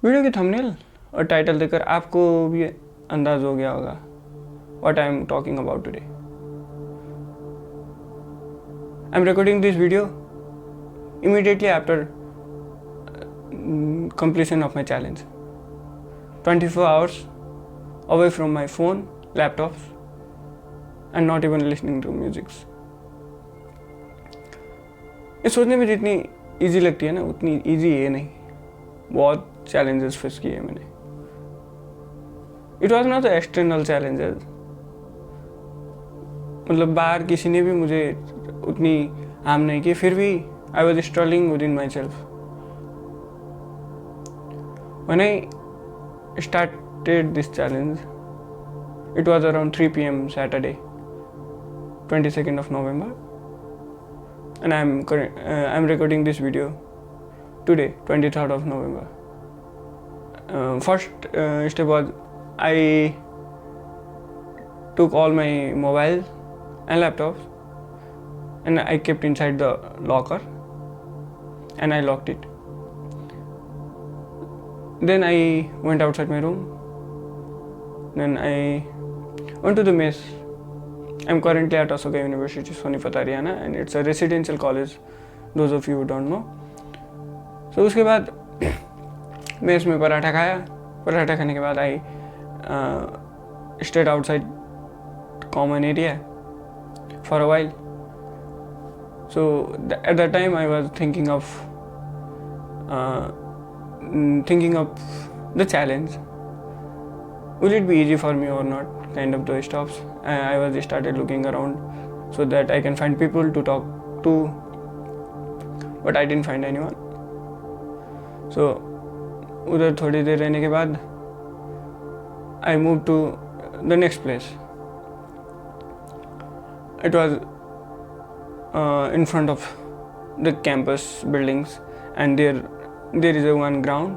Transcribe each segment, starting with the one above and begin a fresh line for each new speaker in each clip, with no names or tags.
Video की thumbnail और title देखकर आपको भी अंदाज हो गया होगा what I am talking about today. I am recording this video immediately after completion of my challenge. 24 hours away from my phone, laptops, and not even listening to music. ये सोचने में जितनी इजी लगती है ना उतनी इजी ये नहीं। बहुत चैलेंजेस फेस किए मैंने। It was not the external challenges, मतलब बाहर किसी ने भी मुझे उतनी हार्म नहीं की, फिर भी I was struggling within myself. When I started this challenge, it was around 3 p.m. Saturday, 22nd of November, and I'm recording this video today, 23rd of November. First step was I took all my mobiles and laptops and I kept inside the locker and I locked it. Then I went outside my room. Then I went to the mess. I'm currently at Ashoka University, Sonipat, Haryana, and it's a residential college. Those of you who don't know. So उसके बाद mess में पराठा खाया। पराठा खाने के बाद I stayed outside common area for a while. So at that time I was thinking of the challenge. Will it be easy for me or not? Kind of those stops. I was started looking around so that I can find people to talk to, but I didn't find anyone. So उधर थोड़ी देर रहने के बाद I moved to the next place. It was in front of the campus buildings, and there is a one ground,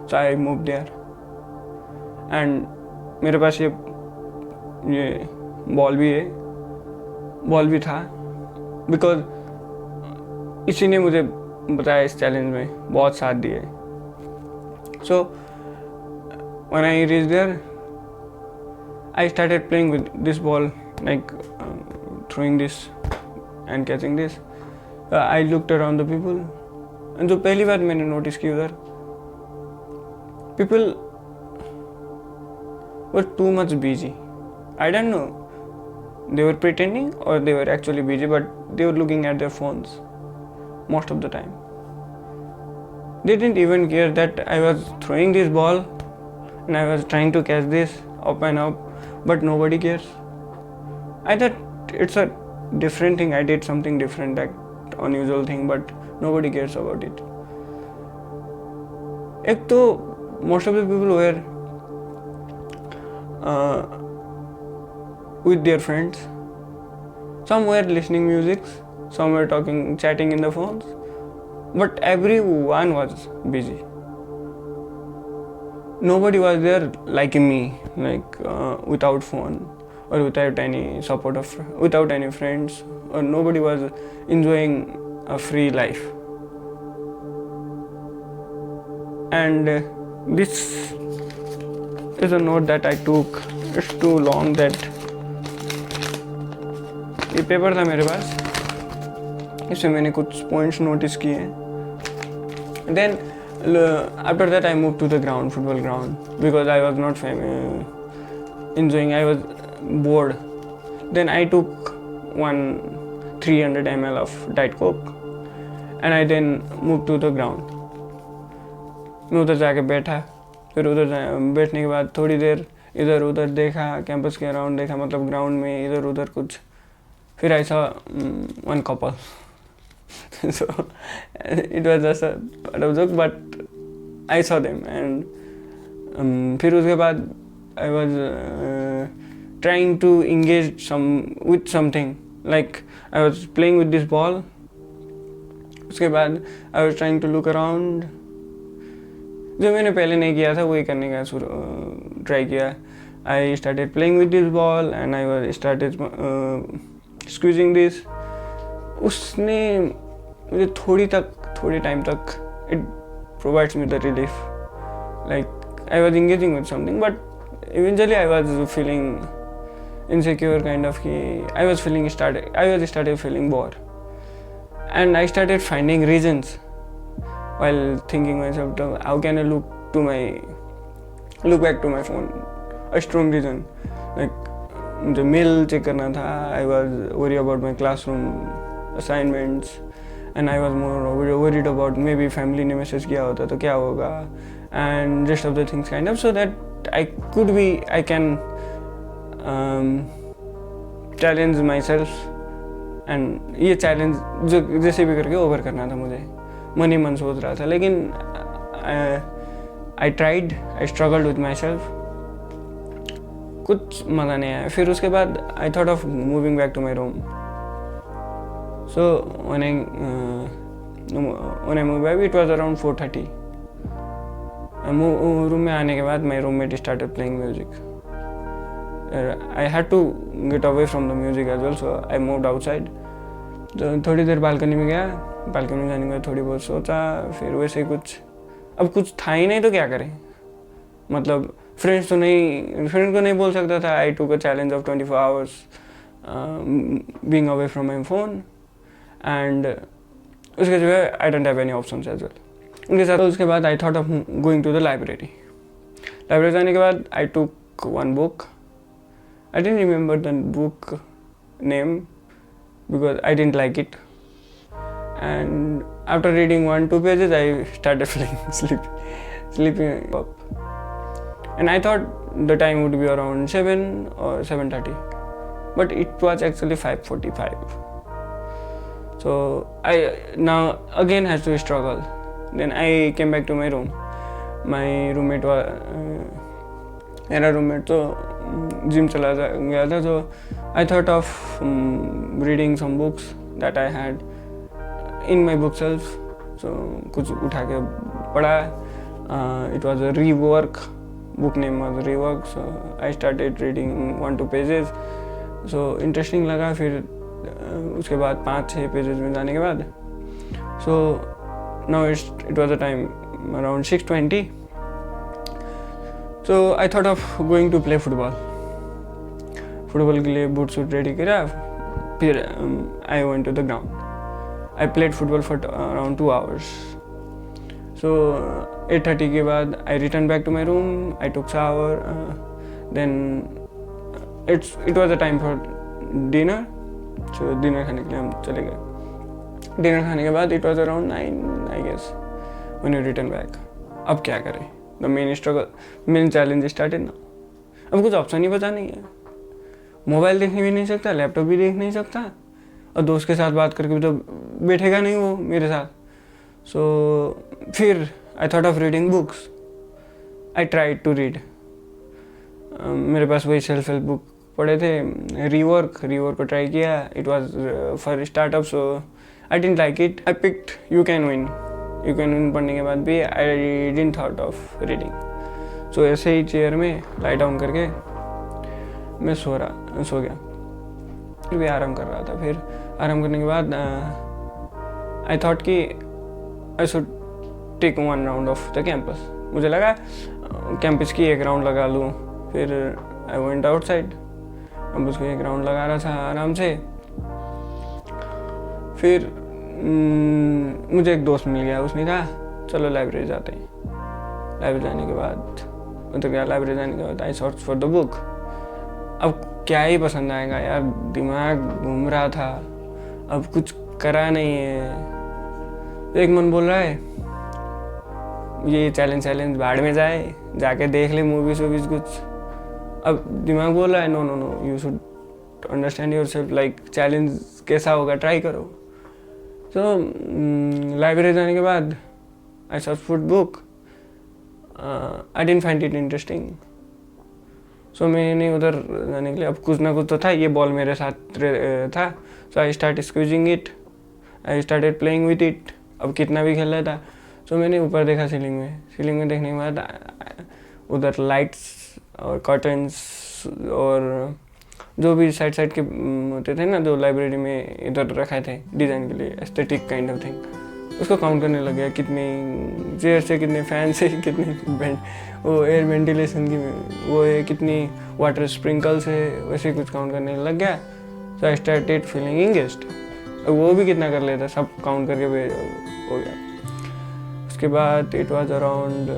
so I moved there. And मेरे पास ये ball भी था, because इसी ने मुझे बताया इस चैलेंज में बहुत साथ दिए. So when I reached there, I started playing with this ball, like throwing this and catching this. I looked around the people, and जो पहली बार मैंने नोटिस की उधर, people were too much busy. I don't know, they were pretending or they were actually busy, but they were looking at their phones most of the time. They didn't even care that I was throwing this ball and I was trying to catch this up and up, but nobody cares. I thought it's a different thing, I did something different, that unusual thing, but nobody cares about it. एक तो most of the people were with their friends. Some were listening music, some were chatting in the phones, but everyone was busy. Nobody was there like me, like without phone or without any support of, without any friends, or nobody was enjoying a free life. And this is a note that I took. It's too long that ये paper था मेरे पास, इसमें मैंने कुछ points notice किए. Then after that I moved to the ground, football ground, because I was not enjoying, I was bored. Then I took one 300 ml of Diet Coke and I then moved to the ground. मैं उधर जाके बैठा, फिर उधर बैठने के बाद थोड़ी देर इधर उधर देखा, कैंपस के अराउंड देखा, मतलब ग्राउंड में इधर उधर कुछ. फिर I saw one couple. So it was just a part of joke, but I saw them. And फिर उसके बाद I was trying to engage with something, like I was playing with this ball. उसके बाद I was trying to look around. जो मैंने पहले नहीं किया था वही करने का ट्राई किया. I started playing with this ball and I started squeezing this. उसने मुझे थोड़ी टाइम तक it provides me the relief. like I was engaging with something, but eventually I was feeling insecure kind of. I was started feeling bored, and I started finding reasons while thinking myself, how can I look back to my phone. A strong reason, like मुझे mail check करना था. I was worried about my classroom assignments, and I was more worried about maybe family ने message किया होता तो क्या होगा, and rest of the things kind of, so that I can challenge myself, and ये challenge जो जैसे भी करके ओवर करना था मुझे. मन ही मन सोच रहा था, लेकिन I struggled with myself. कुछ मज़ा नहीं आया. फिर उसके बाद I thought of moving back to my room. So when I moved back, it was around 4:30. Room में आने के बाद my roommate started playing music. I had to get away from the music as well, so I moved outside. तो थोड़ी देर balcony में गया. Balcony में जाने के बाद थोड़ी बहुत सोचा. फिर वैसे कुछ था ही नहीं तो क्या करें. मतलब फ्रेंड को नहीं बोल सकता था. I took a challenge of 24 hours being away from my phone, and उसके जगह I don't have any options as well. उनके साथ उसके बाद I thought of going to the library. Library जाने के बाद I took one book. I didn't remember the book name because I didn't like it. And after reading 1-2 pages, I started feeling sleeping up. And I thought the time would be around 7 or 7:30, but it was actually 5:45. So I now again has to struggle. Then I came back to my room. My roommate was मेरा roommate तो gym चला गया था, so I thought of reading some books that I had in my bookshelf. So कुछ उठा के पढ़ा. It was a rework. Book name was Rework. So I started reading 1-2 pages. So interesting लगा. फिर उसके बाद 5-6 pages में जाने के बाद, so now it was a time around 6:20. So I thought of going to play football. Football के लिए बूट सूट रेडी करा. फिर I went to the ground. I played football for around 2 hours. So 8:30 के बाद I returned back to my room. I took shower. Then it was a time for dinner. So dinner खाने के लिए हम चले गए. Dinner खाने के बाद it was around 9, I guess, when we returned back. अब क्या करें? The main challenge started now. अब कुछ ऑप्शन ही बचा नहीं है. मोबाइल देखने भी नहीं सकता, लैपटॉप भी देख नहीं सकता, और दोस्त के साथ बात करके भी तो बैठेगा नहीं वो मेरे साथ. सो फिर I thought of reading books. I tried to read. मेरे पास वही सेल्फ हेल्प बुक पढ़े थे. रीवर्क को ट्राई किया. It was for startup, so I didn't like it. I picked you can win पढ़ने के बाद भी I didn't thought of reading. So ऐसे ही चेयर में लाई डाउन करके मैं सो गया. फिर भी आराम कर रहा था. फिर आराम करने के बाद आई थॉट कि I should take 1 round of the campus. मुझे लगा कैंपस की 1 राउंड लगा लूँ. फिर आई वेंट आउटसाइड. अब उसको 1 राउंड लगा रहा था आराम से. फिर मुझे एक दोस्त मिल गया. उसने कहा चलो लाइब्रेरी जाते हैं. लाइब्रेरी जाने के बाद I search for the book. अब क्या ही पसंद आएगा यार. दिमाग घूम रहा था. अब कुछ करा नहीं है. एक मन बोल रहा है ये चैलेंज भाड़ में जाए, जाके देख ले मूवीज कुछ. अब दिमाग बोल रहा है no you should understand yourself. Like challenge कैसा होगा ट्राई करो. तो लाइब्रेरी जाने के बाद I search for book. I didn't find it interesting. So मैंने उधर जाने के लिए, अब कुछ ना कुछ तो था. ये बॉल मेरे साथ था. So I start squeezing it. I started playing with it. अब कितना भी खेल रहा था. सो मैंने ऊपर देखा सीलिंग में देखने के बाद उधर लाइट्स और कर्टन्स और जो भी साइड के होते थे ना, जो लाइब्रेरी में इधर रखे थे डिज़ाइन के लिए, एस्थेटिक काइंड ऑफ थिंग. उसको काउंट करने लग गया, कितनी चेयर से, कितने फैन से, कितनी वो एयर वेंटिलेशन की वो है, कितनी वाटर स्प्रिंकल से, वैसे कुछ काउंट करने लग गया. सो आई स्टार्टेड फीलिंग इंगेज्ड. वो भी कितना कर लेता, सब काउंट करके हो गया. उसके बाद इट वाज अराउंड,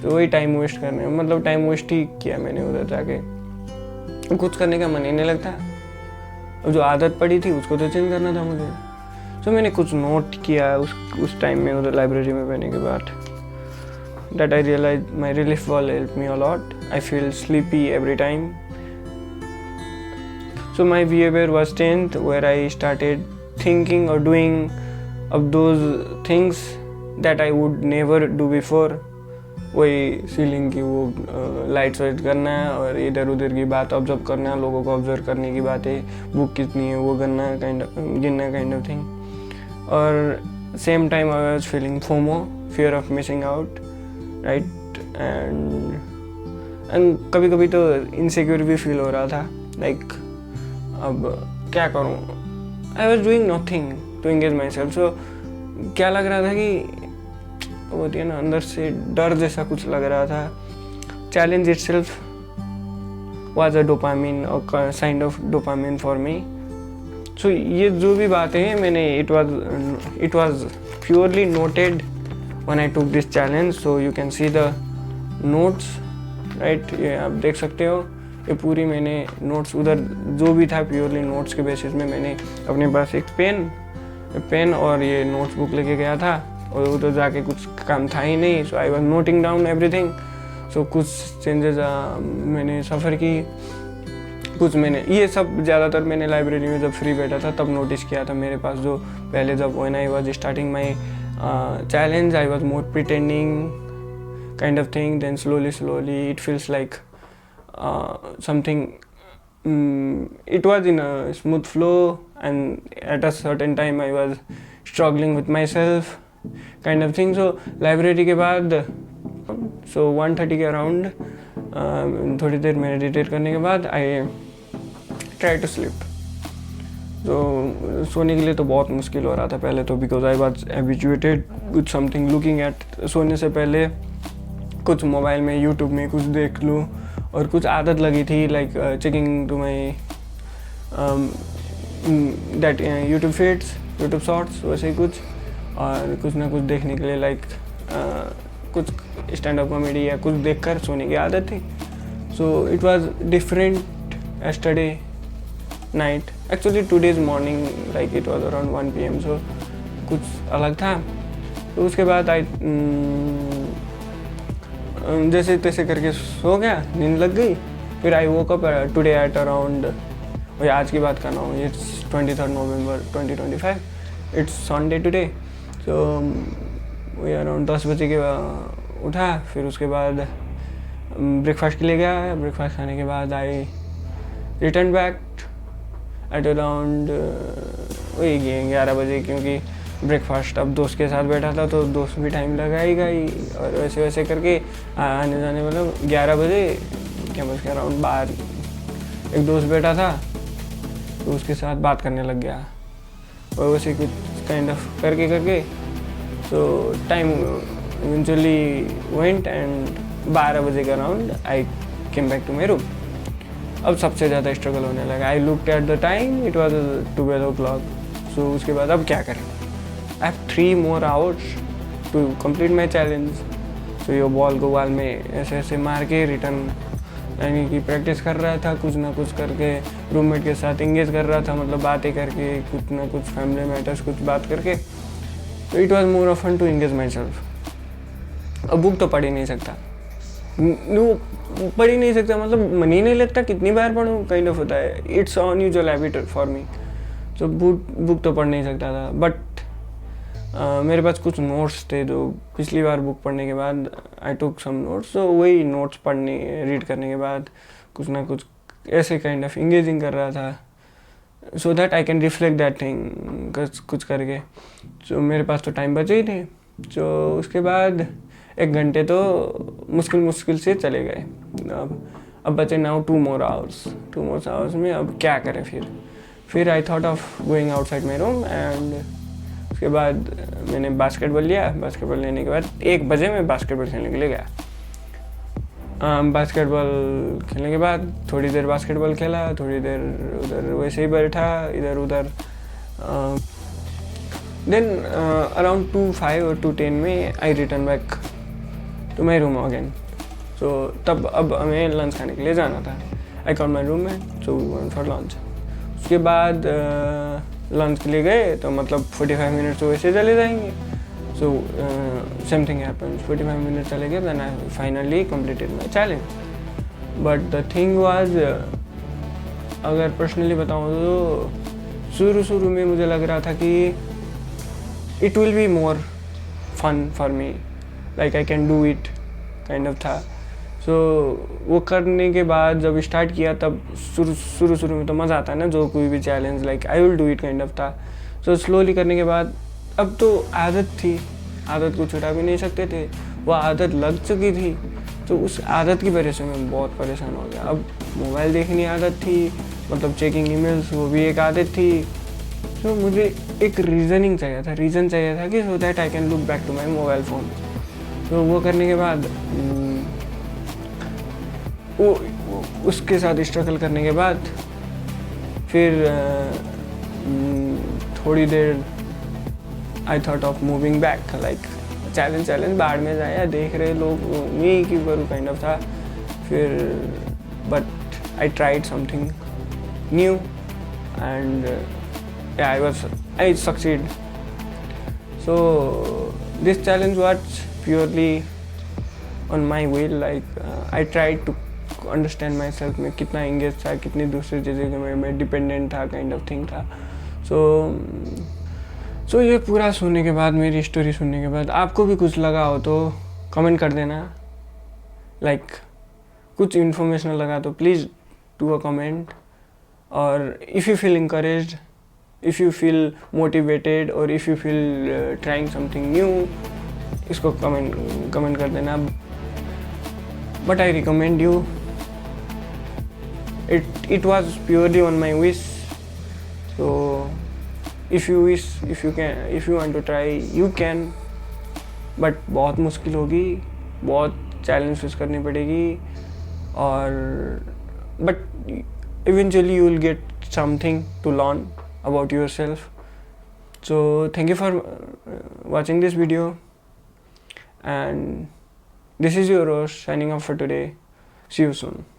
तो वही टाइम वेस्ट करने, मतलब टाइम वेस्ट ही किया मैंने उधर जाके. कुछ करने का मन ही नहीं लगता. अब जो आदत पड़ी थी उसको तो चेंज करना था मुझे. तो मैंने कुछ नोट किया उस टाइम में उधर लाइब्रेरी में बैठने के बाद. That I realise my relief wall help me a lot. I feel sleepy every time. So my behavior was changed where I started thinking or doing of those things that I would never do before. वही ceiling की वो lights white करना और इधर उधर की बात observe करना, लोगों को ऑब्जर्व करने की बातें, बुक कितनी है वो करना, गिनना काइंड ऑफ थिंग. और same time I was feeling FOMO, fear of missing out, right. And कभी कभी तो इनसिक्योर भी फील हो रहा था, लाइक अब क्या करूँ. I was doing nothing to engage myself. So क्या लग रहा था कि वो होती है ना, अंदर से डर जैसा कुछ लग रहा था. Challenge itself was a dopamine और kind of dopamine for me. So ये जो भी बातें हैं मैंने it was purely noted when I took this challenge. So you can see the notes, right. ये आप देख सकते हो, ये पूरी मैंने नोट्स उधर जो भी था प्योरली नोट्स के बेसिस में मैंने अपने पास एक पेन और ये नोट्स बुक लेके गया था. और उधर जाके कुछ काम था ही नहीं. So I was noting down everything. So कुछ चेंजेस मैंने सफ़र की, कुछ मैंने ये सब ज़्यादातर मैंने लाइब्रेरी में जब फ्री बैठा था तब नोटिस किया था. मेरे पास जो पहले जब when I was starting my challenge I was more pretending kind of thing. Then slowly it feels like something, it was in a smooth flow, and at a certain time I was struggling with myself kind of thing. So library के बाद, so 1:30 के around थोड़ी देर meditate करने के बाद I try to sleep. तो सोने के लिए तो बहुत मुश्किल हो रहा था पहले तो, because I was habituated with something looking at. सोने से पहले कुछ मोबाइल में यूट्यूब में कुछ देख लूँ, और कुछ आदत लगी थी like checking to my that YouTube feeds, YouTube shorts, वैसे ही कुछ. और कुछ ना कुछ देखने के लिए लाइक कुछ स्टैंड अप कॉमेडी या कुछ देखकर सोने की आदत थी. So it was different yesterday night, actually today's morning, like it was around 1 PM. सो कुछ अलग था. तो उसके बाद आई जैसे तैसे करके सो गया, नींद लग गई. फिर I woke up today at around, वही आज की बात कर रहा हूँ, it's 23 November 2025, it's Sunday today. तो वही अराउंड 10 बजे के उठा. फिर उसके बाद ब्रेकफास्ट के लिए गया. ब्रेकफास्ट खाने के बाद आई रिटर्न बैक एट अराउंड वही 11 बजे, क्योंकि ब्रेकफास्ट अब दोस्त के साथ बैठा था तो दोस्त भी टाइम लगाएगा ही. और वैसे वैसे करके आने जाने मतलब 11 बजे क्या बस के अराउंड बाहर एक दोस्त बैठा था तो उसके साथ बात करने लग गया. और वैसे कुछ काइंड ऑफ करके तो टाइम इवेंचुअली वेंट एंड 12 बजे के around I came back to my room. अब सबसे ज़्यादा स्ट्रगल होने लगा. I looked at the time, it was 12 o'clock. So उसके बाद अब क्या करें. I have 3 more hours to complete my challenge. So ये बॉल को बॉल में ऐसे मार के रिटर्न, यानी कि प्रैक्टिस कर रहा था कुछ ना कुछ करके, रूममेट के साथ इंगेज कर रहा था, मतलब बातें करके, कुछ ना कुछ फैमिली मैटर्स कुछ बात करके. तो it was more of fun to engage myself. अब बुक तो पढ़ ही नहीं सकता, पढ़ ही नहीं सकता, मतलब मन ही नहीं लगता कितनी बार पढ़ूँ काइंड ऑफ होता है. It's unusual habit for me. तो बुक तो पढ़ नहीं सकता था. बट मेरे पास कुछ नोट्स थे जो पिछली बार बुक पढ़ने के बाद आई टुक सम नोट्स. तो वही नोट्स पढ़ने रीड करने के बाद कुछ ना कुछ ऐसे काइंड ऑफ इंगेजिंग कर रहा था, सो that I can reflect that thing कुछ करके. तो मेरे पास तो टाइम बचे ही थे. तो उसके बाद 1 घंटे तो मुश्किल से चले गए. अब बचे नाउ 2 more hours में अब क्या करें. फिर I thought of going outside my room, and उसके बाद मैंने बास्केटबॉल लिया, बास्केटबॉल लेने के बाद 1 बजे मैं बास्केटबॉल खेलने के लिए गया। बास्केटबॉल खेलने के बाद थोड़ी देर बास्केटबॉल खेला, थोड़ी देर उधर वैसे ही बैठा इधर उधर। देन अराउंड 2:05 और 2:10 में I return back to my room again. So तब अब हमें लंच खाने के लिए जाना था। आई कॉल माई रूम में, so we went for lunch. उसके बाद लंच के लिए गए तो मतलब 45 मिनट्स तो वैसे चले जाएंगे। So same thing happens, 45 minute चले गए, then I finally completed my challenge. But the thing was, अगर पर्सनली बताऊँ तो शुरू में मुझे लग रहा था कि it will be more fun for me, like I can do it kind of था। सो वो करने के बाद जब स्टार्ट किया तब शुरू में तो मज़ा आता है ना, जो कोई भी challenge, like I will do it kind of था। सो स्लोली करने के बाद अब तो आदत थी, आदत को छुड़ा भी नहीं सकते थे, वो आदत लग चुकी थी। तो उस आदत की वजह से मैं बहुत परेशान हो गया। अब मोबाइल देखने आदत थी, मतलब चेकिंग ईमेल्स, वो भी एक आदत थी। तो मुझे एक रीज़न चाहिए था कि so that I can look back to my mobile phone. तो वो करने के बाद उसके साथ स्ट्रगल करने के बाद फिर थोड़ी देर I thought of moving back, like challenge बाहर में जाए, देख रहे लोग, मैं क्यों करूँ काइंड ऑफ था। फिर but I tried something new and I succeed. So this challenge was purely on my will, like I tried to understand my self में कितना इंगेज था, कितनी दूसरी चीज़ों के मैं डिपेंडेंट था काइंड ऑफ थिंग था। सो ये पूरा सुनने के बाद, मेरी स्टोरी सुनने के बाद आपको भी कुछ लगा हो तो कमेंट कर देना, लाइक कुछ इन्फॉर्मेशनल लगा तो प्लीज़ डू अ कमेंट। और if you feel encouraged, if you feel motivated और if you feel trying something new, इसको कमेंट कर देना। But I recommend you, it was purely on my wish. So if you wish, if you want to try, you can. But बहुत मुश्किल होगी, बहुत challenge face करनी पड़ेगी, और but eventually you will get something to learn about yourself. So thank you for watching this video, and this is your host signing off for today. See you soon.